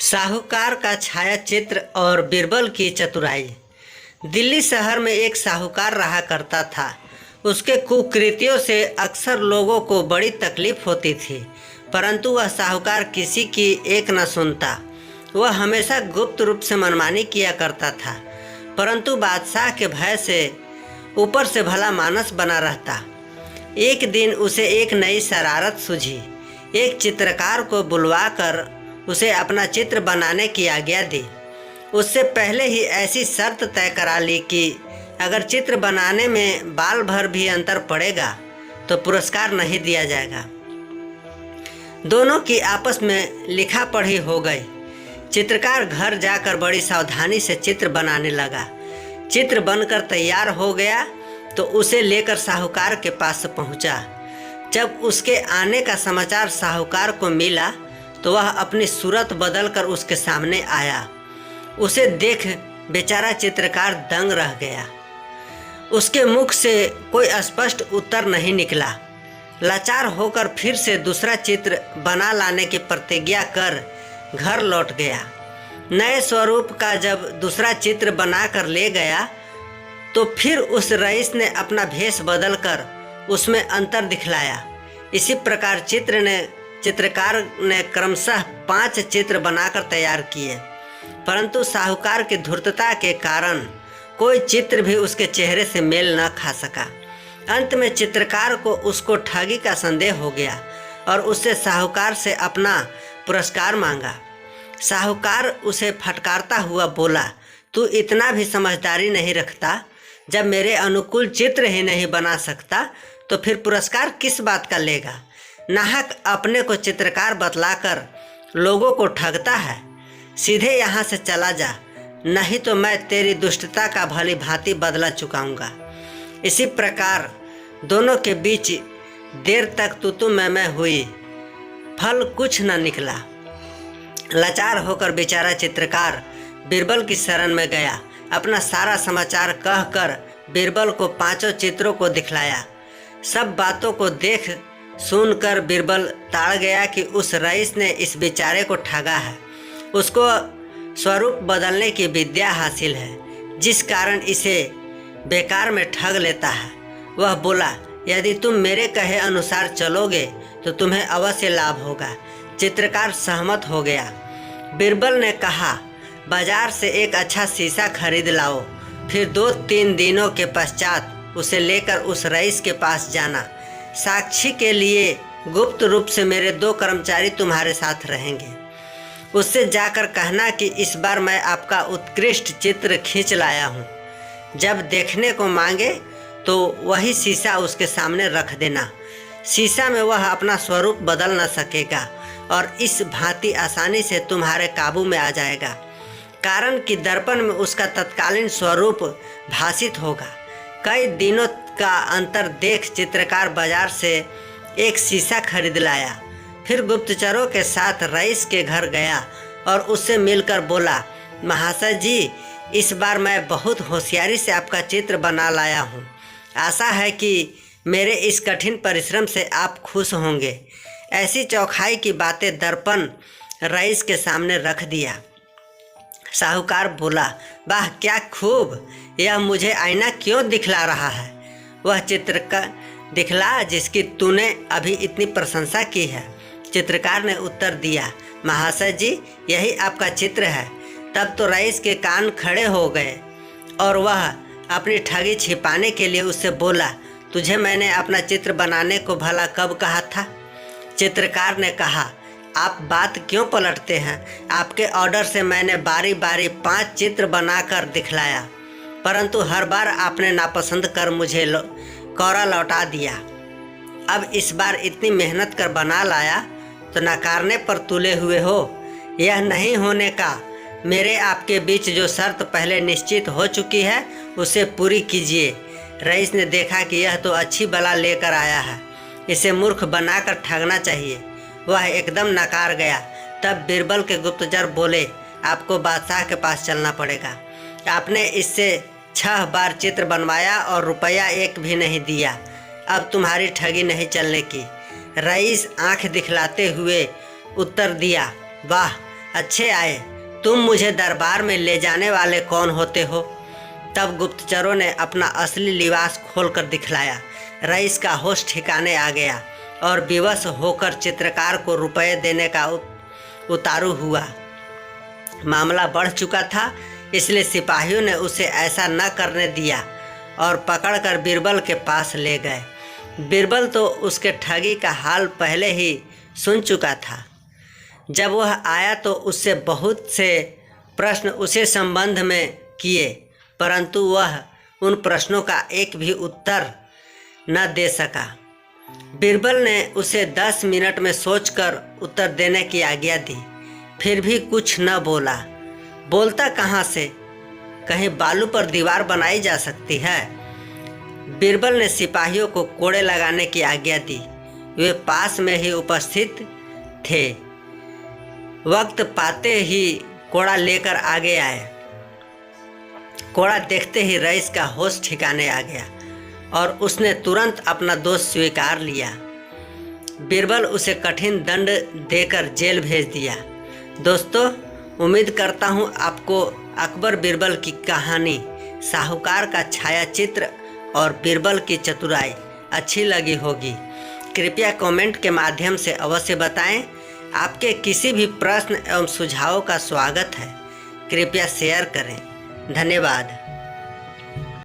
साहूकार का छाया चित्र और बीरबल की चतुराई। दिल्ली शहर में एक साहूकार रहा करता था। उसके कुकृतियों से अक्सर लोगों को बड़ी तकलीफ होती थी, परंतु वह साहूकार किसी की एक न सुनता। वह हमेशा गुप्त रूप से मनमानी किया करता था, परंतु बादशाह के भय से ऊपर से भला मानस बना रहता। एक दिन उसे एक नई शरारत सूझी। एक चित्रकार को बुलवाकर उसे अपना चित्र बनाने की आज्ञा दी। उससे पहले ही ऐसी शर्त तय करा ली कि अगर चित्र बनाने में बाल भर भी अंतर पड़ेगा तो पुरस्कार नहीं दिया जाएगा। दोनों की आपस में लिखा पढ़ी हो गई। चित्रकार घर जाकर बड़ी सावधानी से चित्र बनाने लगा। चित्र बनकर तैयार हो गया तो उसे लेकर साहूकार के पास पहुंचा। जब उसके आने का समाचार साहूकार को मिला तो वह अपनी सूरत बदलकर उसके सामने आया। उसे देख बेचारा चित्रकार दंग रह गया। उसके मुख से कोई स्पष्ट उत्तर नहीं निकला। लाचार होकर फिर से दूसरा चित्र बना लाने की प्रतिज्ञा कर घर लौट गया। नए स्वरूप का जब दूसरा चित्र बनाकर ले गया तो फिर उस रईस ने अपना भेष बदलकर उसमें अंतर दिखलाया। इसी प्रकार चित्रकार ने क्रमशः 5 चित्र बनाकर तैयार किए, परंतु साहूकार की धूर्तता के कारण कोई चित्र भी उसके चेहरे से मेल न खा सका। अंत में चित्रकार को उसको ठगी का संदेह हो गया और उससे साहूकार से अपना पुरस्कार मांगा। साहूकार उसे फटकारता हुआ बोला, तू इतना भी समझदारी नहीं रखता? जब मेरे अनुकूल चित्र ही नहीं बना सकता तो फिर पुरस्कार किस बात का लेगा? नाहक अपने को चित्रकार बतलाकर लोगों को ठगता है। सीधे यहाँ से चला जा, नहीं तो मैं तेरी दुष्टता का भली भांति बदला चुकाऊंगा। इसी प्रकार दोनों के बीच देर तक तू मैं हुई, फल कुछ न निकला। लाचार होकर बेचारा चित्रकार बीरबल की शरण में गया। अपना सारा समाचार कहकर बीरबल को 5 चित्रों को दिखलाया। सब बातों को देख सुनकर बीरबल ताड़ गया कि उस रईस ने इस बेचारे को ठगा है। उसको स्वरूप बदलने की विद्या हासिल है, जिस कारण इसे बेकार में ठग लेता है। वह बोला, यदि तुम मेरे कहे अनुसार चलोगे तो तुम्हें अवश्य लाभ होगा। चित्रकार सहमत हो गया। बीरबल ने कहा, बाजार से एक अच्छा शीशा खरीद लाओ। फिर 2-3 दिनों के पश्चात उसे लेकर उस रईस के पास जाना। साक्षी के लिए गुप्त रूप से मेरे 2 कर्मचारी तुम्हारे साथ रहेंगे। उससे जाकर कहना कि इस बार मैं आपका उत्कृष्ट चित्र खींच लाया हूँ। जब देखने को मांगे तो वही शीशा उसके सामने रख देना। शीशा में वह अपना स्वरूप बदल न सकेगा और इस भांति आसानी से तुम्हारे काबू में आ जाएगा, कारण कि दर्पण में उसका तत्कालीन स्वरूप भासित होगा। कई दिनों का अंतर देख चित्रकार बाजार से एक शीशा खरीद लाया। फिर गुप्तचरों के साथ रईस के घर गया और उससे मिलकर बोला, महाशय जी, इस बार मैं बहुत होशियारी से आपका चित्र बना लाया हूँ। आशा है कि मेरे इस कठिन परिश्रम से आप खुश होंगे। ऐसी चौखाई की बातें दर्पण रईस के सामने रख दिया। साहूकार बोला, वाह क्या खूब, यह मुझे आईना क्यों दिखला रहा है? वह चित्र का दिखला जिसकी तूने अभी इतनी प्रशंसा की है। चित्रकार ने उत्तर दिया, महाशय जी, यही आपका चित्र है। तब तो रईस के कान खड़े हो गए और वह अपनी ठगी छिपाने के लिए उससे बोला, तुझे मैंने अपना चित्र बनाने को भला कब कहा था? चित्रकार ने कहा, आप बात क्यों पलटते हैं? आपके ऑर्डर से मैंने बारी बारी 5 चित्र बनाकर दिखलाया, परंतु हर बार आपने नापसंद कर मुझे कौरा लौटा दिया। अब इस बार इतनी मेहनत कर बना लाया तो नकारने पर तुले हुए हो। यह नहीं होने का। मेरे आपके बीच जो शर्त पहले निश्चित हो चुकी है उसे पूरी कीजिए। रईस ने देखा कि यह तो अच्छी बला लेकर आया है, इसे मूर्ख बनाकर ठगना चाहिए। वह एकदम नकार गया। तब बीरबल के गुप्तचर बोले, आपको बादशाह के पास चलना पड़ेगा। आपने इससे 6 बार चित्र बनवाया और रुपया एक भी नहीं दिया। अब तुम्हारी ठगी नहीं चलने की। रईस आंख दिखलाते हुए उत्तर दिया, वाह, अच्छे आए, तुम मुझे दरबार में ले जाने वाले कौन होते हो? तब गुप्तचरों ने अपना असली लिबास खोलकर दिखलाया। रईस का होश ठिकाने आ गया और विवश होकर चित्रकार को रुपए देने का उतारू हुआ। मामला बढ़ चुका था, इसलिए सिपाहियों ने उसे ऐसा न करने दिया और पकड़कर बीरबल के पास ले गए। बीरबल तो उसके ठगी का हाल पहले ही सुन चुका था। जब वह आया तो उससे बहुत से प्रश्न उसे संबंध में किए, परंतु वह उन प्रश्नों का एक भी उत्तर न दे सका। बीरबल ने उसे 10 मिनट में सोचकर उत्तर देने की आज्ञा दी, फिर भी कुछ न बोला। बोलता कहाँ से? कहीं बालू पर दीवार बनाई जा सकती है? बीरबल ने सिपाहियों को कोड़े लगाने की आज्ञा दी। वे पास में ही उपस्थित थे। वक्त पाते ही कोड़ा लेकर आगे आए। कोड़ा देखते ही रईस का होश ठिकाने आ गया और उसने तुरंत अपना दोष स्वीकार लिया। बीरबल उसे कठिन दंड देकर जेल भेज दिया। दोस्तों, उम्मीद करता हूँ आपको अकबर बीरबल की कहानी, साहूकार का छायाचित्र और बीरबल की चतुराई अच्छी लगी होगी। कृपया कमेंट के माध्यम से अवश्य बताएं। आपके किसी भी प्रश्न एवं सुझावों का स्वागत है। कृपया शेयर करें। धन्यवाद।